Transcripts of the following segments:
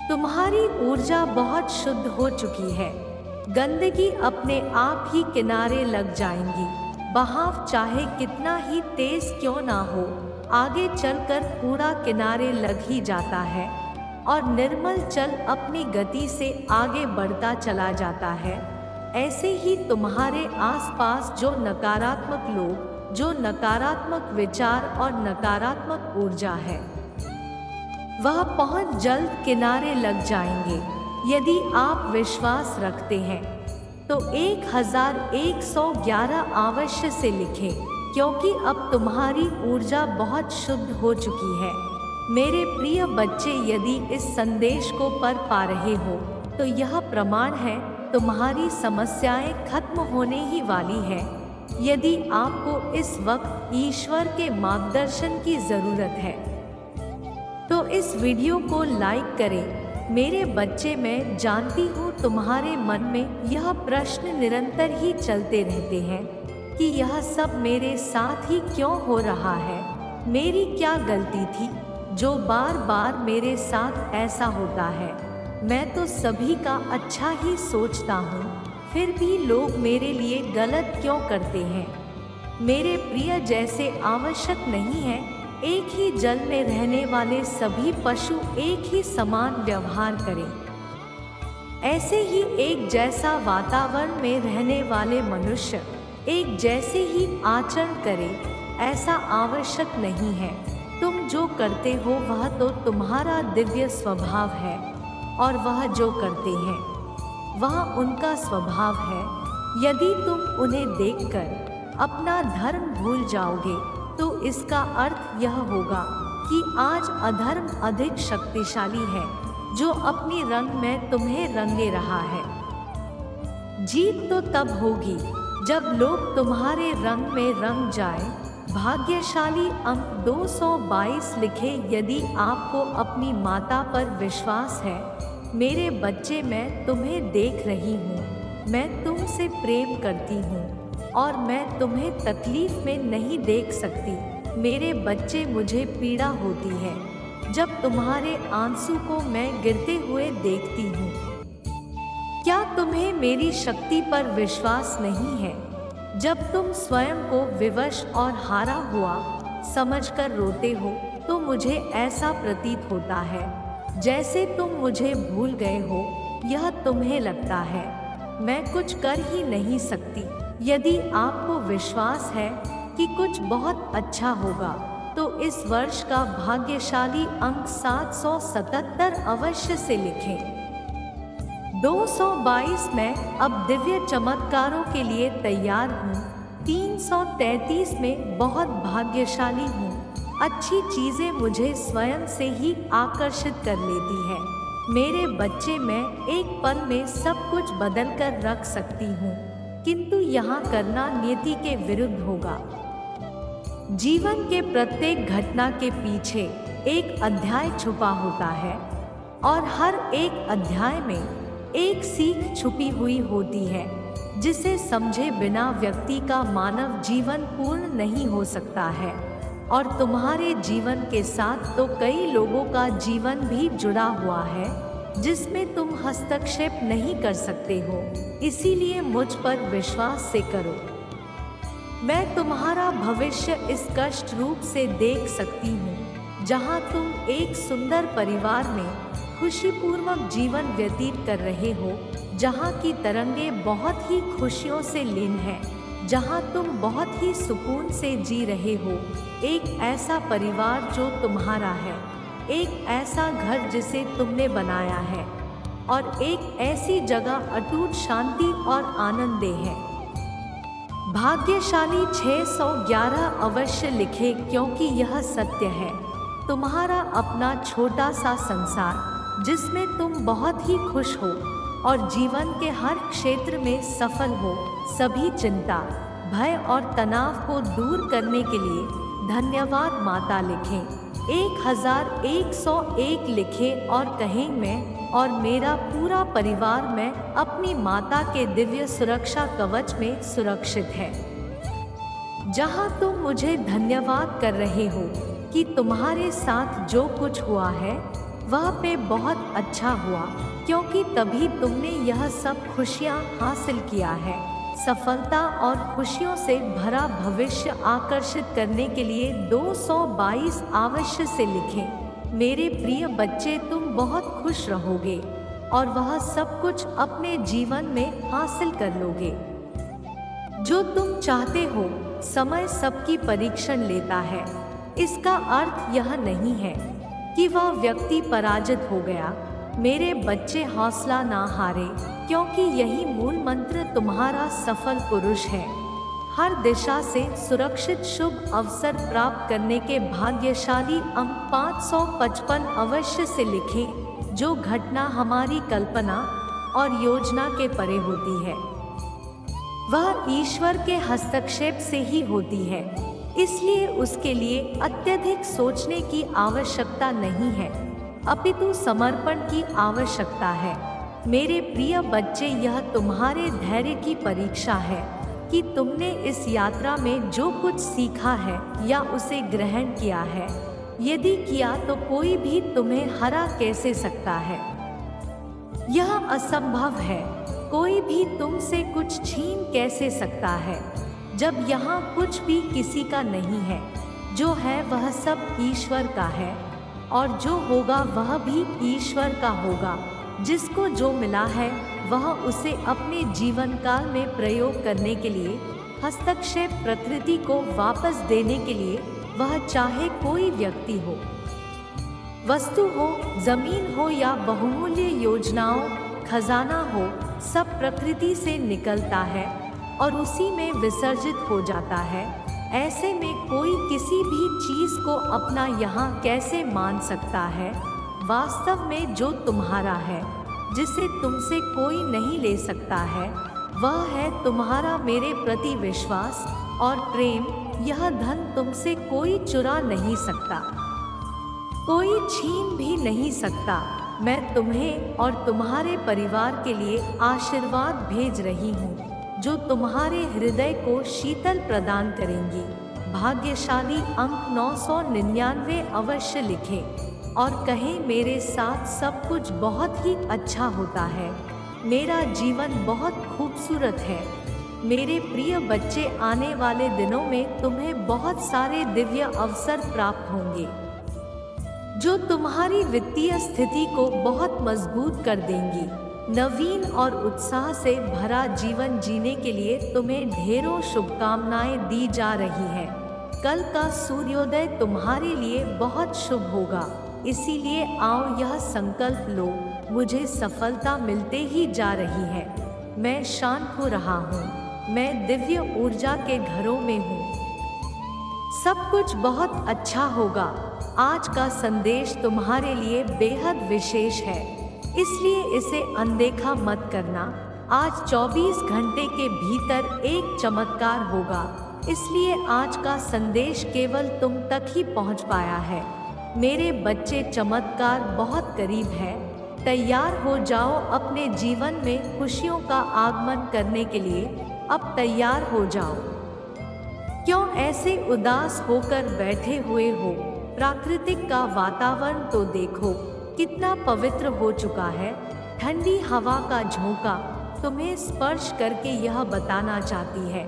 तुम्हारी ऊर्जा बहुत शुद्ध हो चुकी है। गंदगी अपने आप ही किनारे लग जाएंगी। बहाव चाहे कितना ही तेज क्यों ना हो, आगे चलकर कूड़ा किनारे लग ही जाता है और निर्मल जल अपनी गति से आगे बढ़ता चला जाता है। ऐसे ही तुम्हारे आसपास जो नकारात्मक लोग, जो नकारात्मक विचार और नकारात्मक ऊर्जा है, वह बहुत जल्द किनारे लग जाएंगे। यदि आप विश्वास रखते हैं तो 1111 अवश्य से लिखें, क्योंकि अब तुम्हारी ऊर्जा बहुत शुद्ध हो चुकी है। मेरे प्रिय बच्चे, यदि इस संदेश को पढ़ पा रहे हो तो यह प्रमाण है तुम्हारी समस्याएं खत्म होने ही वाली है। यदि आपको इस वक्त ईश्वर के मार्गदर्शन की जरूरत है तो इस वीडियो को लाइक करें। मेरे बच्चे, मैं जानती हूँ तुम्हारे मन में यह प्रश्न निरंतर ही चलते रहते हैं कि यह सब मेरे साथ ही क्यों हो रहा है, मेरी क्या गलती थी जो बार बार मेरे साथ ऐसा होता है। मैं तो सभी का अच्छा ही सोचता हूँ, फिर भी लोग मेरे लिए गलत क्यों करते हैं। मेरे प्रिय, जैसे आवश्यक नहीं है एक ही जल में रहने वाले सभी पशु एक ही समान व्यवहार करें, ऐसे ही एक जैसा वातावरण में रहने वाले मनुष्य एक जैसे ही आचरण करें, ऐसा आवश्यक नहीं है। तुम जो करते हो वह तो तुम्हारा दिव्य स्वभाव है और वह जो करते हैं वह उनका स्वभाव है। यदि तुम उन्हें देखकर अपना धर्म भूल जाओगे तो इसका अर्थ यह होगा कि आज अधर्म अधिक शक्तिशाली है, जो अपनी रंग में तुम्हें रंगे रहा है। जीत तो तब होगी जब लोग तुम्हारे रंग में रंग जाए। भाग्यशाली अंक 222 लिखे। यदि आपको अपनी माता पर विश्वास है, मेरे बच्चे, मैं तुम्हें देख रही हूँ, मैं तुमसे प्रेम करती हूँ और मैं तुम्हें तकलीफ में नहीं देख सकती। मेरे बच्चे, मुझे पीड़ा होती है जब तुम्हारे आंसू को मैं गिरते हुए देखती हूँ। क्या तुम्हें मेरी शक्ति पर विश्वास नहीं है? जब तुम स्वयं को विवश और हारा हुआ समझकर रोते हो तो मुझे ऐसा प्रतीत होता है जैसे तुम मुझे भूल गए हो। यह तुम्हें लगता है मैं कुछ कर ही नहीं सकती। यदि आपको विश्वास है कि कुछ बहुत अच्छा होगा तो इस वर्ष का भाग्यशाली अंक 777 अवश्य से लिखें। 222 में अब दिव्य चमत्कारों के लिए तैयार हूँ। 333 में बहुत भाग्यशाली हूँ। अच्छी चीज़ें मुझे स्वयं से ही आकर्षित कर लेती है। मेरे बच्चे, मैं एक पल में सब कुछ बदल कर रख सकती हूँ, किंतु यहाँ करना नियति के विरुद्ध होगा। जीवन के प्रत्येक घटना के पीछे एक अध्याय छुपा होता है और हर एक अध्याय में एक सीख छुपी हुई होती है, जिसे समझे बिना व्यक्ति का मानव जीवन पूर्ण नहीं हो सकता है। और तुम्हारे जीवन के साथ तो कई लोगों का जीवन भी जुड़ा हुआ है जिसमें तुम हस्तक्षेप नहीं कर सकते हो। इसीलिए मुझ पर विश्वास से करो। मैं तुम्हारा भविष्य इस कष्ट रूप से देख सकती हूँ, जहाँ तुम एक सुंदर परिवार में खुशीपूर्वक जीवन व्यतीत कर रहे हो, जहाँ की तरंगे बहुत ही खुशियों से लीन है, जहाँ तुम बहुत ही सुकून से जी रहे हो। एक ऐसा परिवार जो तुम्हारा है, एक ऐसा घर जिसे तुमने बनाया है और एक ऐसी जगह अटूट शांति और आनंद है। भाग्यशाली 611 अवश्य लिखे, क्योंकि यह सत्य है। तुम्हारा अपना छोटा सा संसार जिसमें तुम बहुत ही खुश हो और जीवन के हर क्षेत्र में सफल हो। सभी चिंता, भय और तनाव को दूर करने के लिए धन्यवाद माता लिखें। 1101 लिखें और कहें, मैं और मेरा पूरा परिवार मैं अपनी माता के दिव्य सुरक्षा कवच में सुरक्षित है। जहां तुम मुझे धन्यवाद कर रहे हो कि तुम्हारे साथ जो कुछ हुआ है वह पे बहुत अच्छा हुआ, क्योंकि तभी तुमने यह सब खुशियाँ हासिल किया है। सफलता और खुशियों से भरा भविष्य आकर्षित करने के लिए 222 अवश्य से लिखें। मेरे प्रिय बच्चे, तुम बहुत खुश रहोगे और वह सब कुछ अपने जीवन में हासिल कर लोगे जो तुम चाहते हो। समय सबकी परीक्षण लेता है। इसका अर्थ यह नहीं है कि वह व्यक्ति पराजित हो गया। मेरे बच्चे, हौसला ना हारे, क्योंकि यही मूल मंत्र तुम्हारा सफल पुरुष है। हर दिशा से सुरक्षित शुभ अवसर प्राप्त करने के भाग्यशाली अंक 555 अवश्य से लिखें। जो घटना हमारी कल्पना और योजना के परे होती है वह ईश्वर के हस्तक्षेप से ही होती है, इसलिए उसके लिए अत्यधिक सोचने की आवश्यकता नहीं है, अपितु समर्पण की आवश्यकता है। मेरे प्रिय बच्चे, यह तुम्हारे धैर्य की परीक्षा है कि तुमने इस यात्रा में जो कुछ सीखा है या उसे ग्रहण किया है। यदि किया तो कोई भी तुम्हें हरा कैसे सकता है? यह असंभव है। कोई भी तुमसे कुछ छीन कैसे सकता है? जब यहाँ कुछ भी किसी का नहीं है, जो है वह सब ईश्वर का है, और जो होगा वह भी ईश्वर का होगा। जिसको जो मिला है वह उसे अपने जीवन काल में प्रयोग करने के लिए, हस्तक्षेप प्रकृति को वापस देने के लिए, वह चाहे कोई व्यक्ति हो, वस्तु हो, जमीन हो या बहुमूल्य योजनाओं, खजाना हो, सब प्रकृति से निकलता है और उसी में विसर्जित हो जाता है। ऐसे में कोई किसी भी चीज को अपना यहाँ कैसे मान सकता है? वास्तव में जो तुम्हारा है, जिसे तुमसे कोई नहीं ले सकता है, वह है तुम्हारा मेरे प्रति विश्वास और प्रेम। यह धन तुमसे कोई चुरा नहीं सकता, कोई छीन भी नहीं सकता। मैं तुम्हें और तुम्हारे परिवार के लिए आशीर्वाद भेज रही हूँ, जो तुम्हारे हृदय को शीतल प्रदान करेंगी। भाग्यशाली अंक 999 अवश्य लिखें और कहें, मेरे साथ सब कुछ बहुत ही अच्छा होता है। मेरा जीवन बहुत खूबसूरत है। मेरे प्रिय बच्चे, आने वाले दिनों में तुम्हें बहुत सारे दिव्य अवसर प्राप्त होंगे जो तुम्हारी वित्तीय स्थिति को बहुत मजबूत कर देंगी। नवीन और उत्साह से भरा जीवन जीने के लिए तुम्हें ढेरों शुभकामनाएं दी जा रही हैं। कल का सूर्योदय तुम्हारे लिए बहुत शुभ होगा, इसीलिए आओ यह संकल्प लो, मुझे सफलता मिलते ही जा रही है। मैं शांत हो रहा हूँ, मैं दिव्य ऊर्जा के घरों में हूँ, सब कुछ बहुत अच्छा होगा। आज का संदेश तुम्हारे लिए बेहद विशेष है, इसलिए इसे अनदेखा मत करना। आज 24 घंटे के भीतर एक चमत्कार होगा, इसलिए आज का संदेश केवल तुम तक ही पहुंच पाया है। मेरे बच्चे, चमत्कार बहुत करीब है। तैयार हो जाओ अपने जीवन में खुशियों का आगमन करने के लिए। अब तैयार हो जाओ। क्यों ऐसे उदास होकर बैठे हुए हो? प्राकृतिक का वातावरण तो देखो, कितना पवित्र हो चुका है। ठंडी हवा का झोंका तुम्हें स्पर्श करके यह बताना चाहती है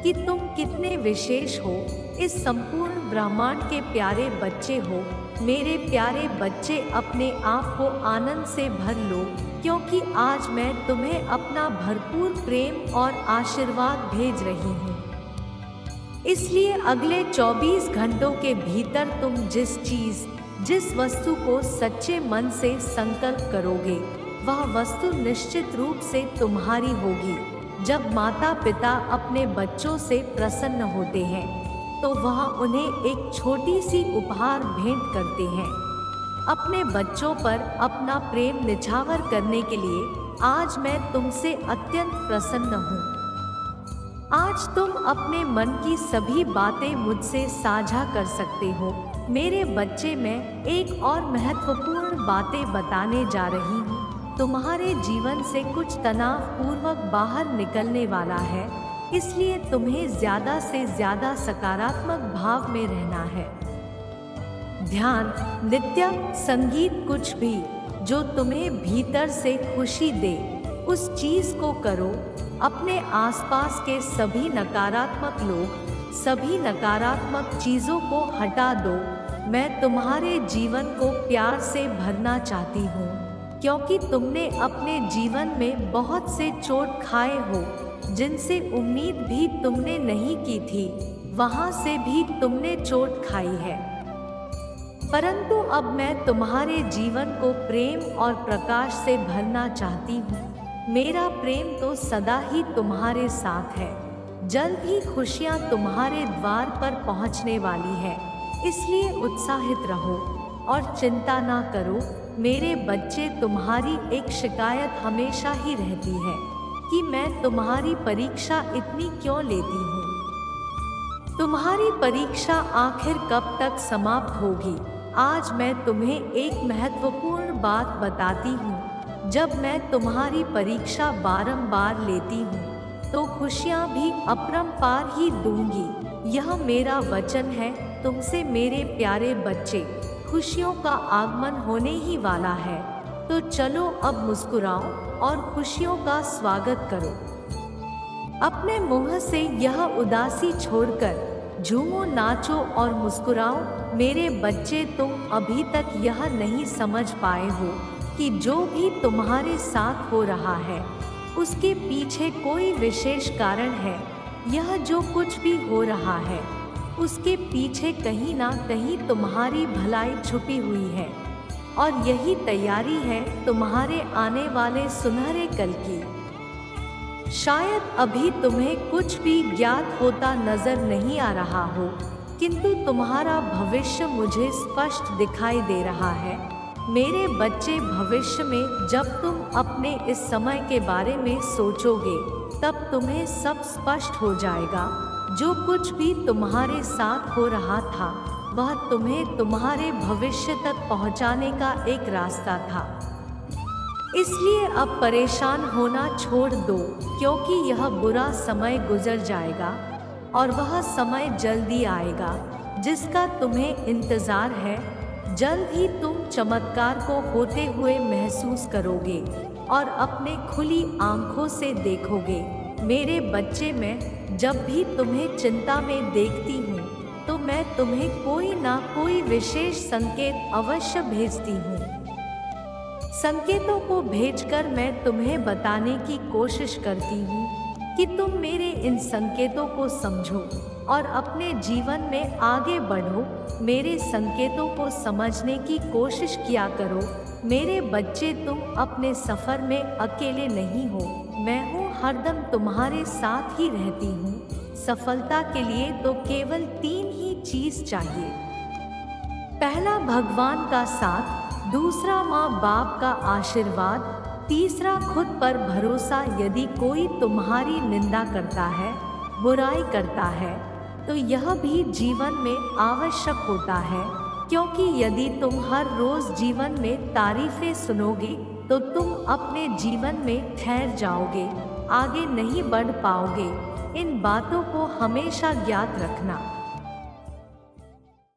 कि तुम कितने विशेष हो। इस संपूर्ण ब्रह्मांड के प्यारे बच्चे हो। मेरे प्यारे बच्चे, अपने आप को आनंद से भर लो, क्योंकि आज मैं तुम्हें अपना भरपूर प्रेम और आशीर्वाद भेज रही हूँ। इसलिए अगले 24 घंटों के भीतर तुम जिस चीज, जिस वस्तु को सच्चे मन से संकल्प करोगे, वह वस्तु निश्चित रूप से तुम्हारी होगी। जब माता पिता अपने बच्चों से प्रसन्न होते हैं तो वह उन्हें एक छोटी सी उपहार भेंट करते हैं। अपने बच्चों पर अपना प्रेम निछावर करने के लिए आज मैं तुमसे अत्यंत प्रसन्न हूँ। आज तुम अपने मन की सभी बातें मुझसे साझा कर सकते हो। मेरे बच्चे, मैं एक और महत्वपूर्ण बातें बताने जा रही हूँ। तुम्हारे जीवन से कुछ तनाव पूर्वक बाहर निकलने वाला है, इसलिए तुम्हें ज़्यादा से ज़्यादा सकारात्मक भाव में रहना है। ध्यान, नृत्य, संगीत, कुछ भी जो तुम्हें भीतर से खुशी दे उस चीज को करो। अपने आसपास के सभी नकारात्मक लोग, सभी नकारात्मक चीजों को हटा दो। मैं तुम्हारे जीवन को प्यार से भरना चाहती हूँ, क्योंकि तुमने अपने जीवन में बहुत से चोट खाए हो, जिनसे उम्मीद भी तुमने नहीं की थी, वहां से भी तुमने चोट खाई है। परंतु अब मैं तुम्हारे जीवन को प्रेम और प्रकाश से भरना चाहती हूँ। मेरा प्रेम तो सदा ही तुम्हारे साथ है। जल्द ही खुशियाँ तुम्हारे द्वार पर पहुँचने वाली है, इसलिए उत्साहित रहो और चिंता ना करो। मेरे बच्चे, तुम्हारी एक शिकायत हमेशा ही रहती है कि मैं तुम्हारी परीक्षा इतनी क्यों लेती हूँ। तुम्हारी परीक्षा आखिर कब तक समाप्त होगी? आज मैं तुम्हें एक महत्वपूर्ण बात बताती हूँ। जब मैं तुम्हारी परीक्षा बारंबार लेती हूँ तो खुशियाँ भी अपरंपार ही दूंगी। यह मेरा वचन है तुमसे, मेरे प्यारे बच्चे। खुशियों का आगमन होने ही वाला है, तो चलो अब मुस्कुराओ और खुशियों का स्वागत करो। अपने मुंह से यह उदासी छोड़कर झूमो, नाचो और मुस्कुराओ। मेरे बच्चे, तुम अभी तक यह नहीं समझ पाए हो कि जो भी तुम्हारे साथ हो रहा है उसके पीछे कोई विशेष कारण है। यह जो कुछ भी हो रहा है उसके पीछे कहीं ना कहीं तुम्हारी भलाई छुपी हुई है, और यही तैयारी है तुम्हारे आने वाले सुनहरे कल की। शायद अभी तुम्हें कुछ भी ज्ञात होता नजर नहीं आ रहा हो, किंतु तुम्हारा भविष्य मुझे स्पष्ट दिखाई दे रहा है। मेरे बच्चे, भविष्य में जब तुम अपने इस समय के बारे में सोचोगे तब तुम्हें सब स्पष्ट हो जाएगा। जो कुछ भी तुम्हारे साथ हो रहा था वह तुम्हें तुम्हारे भविष्य तक पहुंचाने का एक रास्ता था। इसलिए अब परेशान होना छोड़ दो, क्योंकि यह बुरा समय गुजर जाएगा और वह समय जल्दी आएगा जिसका तुम्हें इंतजार है। जल्द ही तुम चमत्कार को होते हुए महसूस करोगे और अपने खुली आंखों से देखोगे। मेरे बच्चे, मैं जब भी तुम्हें चिंता में देखती हूँ तो मैं तुम्हें कोई ना कोई विशेष संकेत अवश्य भेजती हूँ। संकेतों को भेजकर मैं तुम्हें बताने की कोशिश करती हूँ कि तुम मेरे इन संकेतों को समझो और अपने जीवन में आगे बढ़ो। मेरे संकेतों को समझने की कोशिश किया करो। मेरे बच्चे, तुम अपने सफर में अकेले नहीं हो। मैं हूँ, हरदम तुम्हारे साथ ही रहती हूँ। सफलता के लिए तो केवल 3 ही चीज चाहिए। पहला, भगवान का साथ। दूसरा, माँ बाप का आशीर्वाद। तीसरा, खुद पर भरोसा। यदि कोई तुम्हारी निंदा करता है, बुराई करता है, तो यह भी जीवन में आवश्यक होता है, क्योंकि यदि तुम हर रोज जीवन में तारीफें सुनोगे तो तुम अपने जीवन में ठहर जाओगे, आगे नहीं बढ़ पाओगे। इन बातों को हमेशा ज्ञात रखना।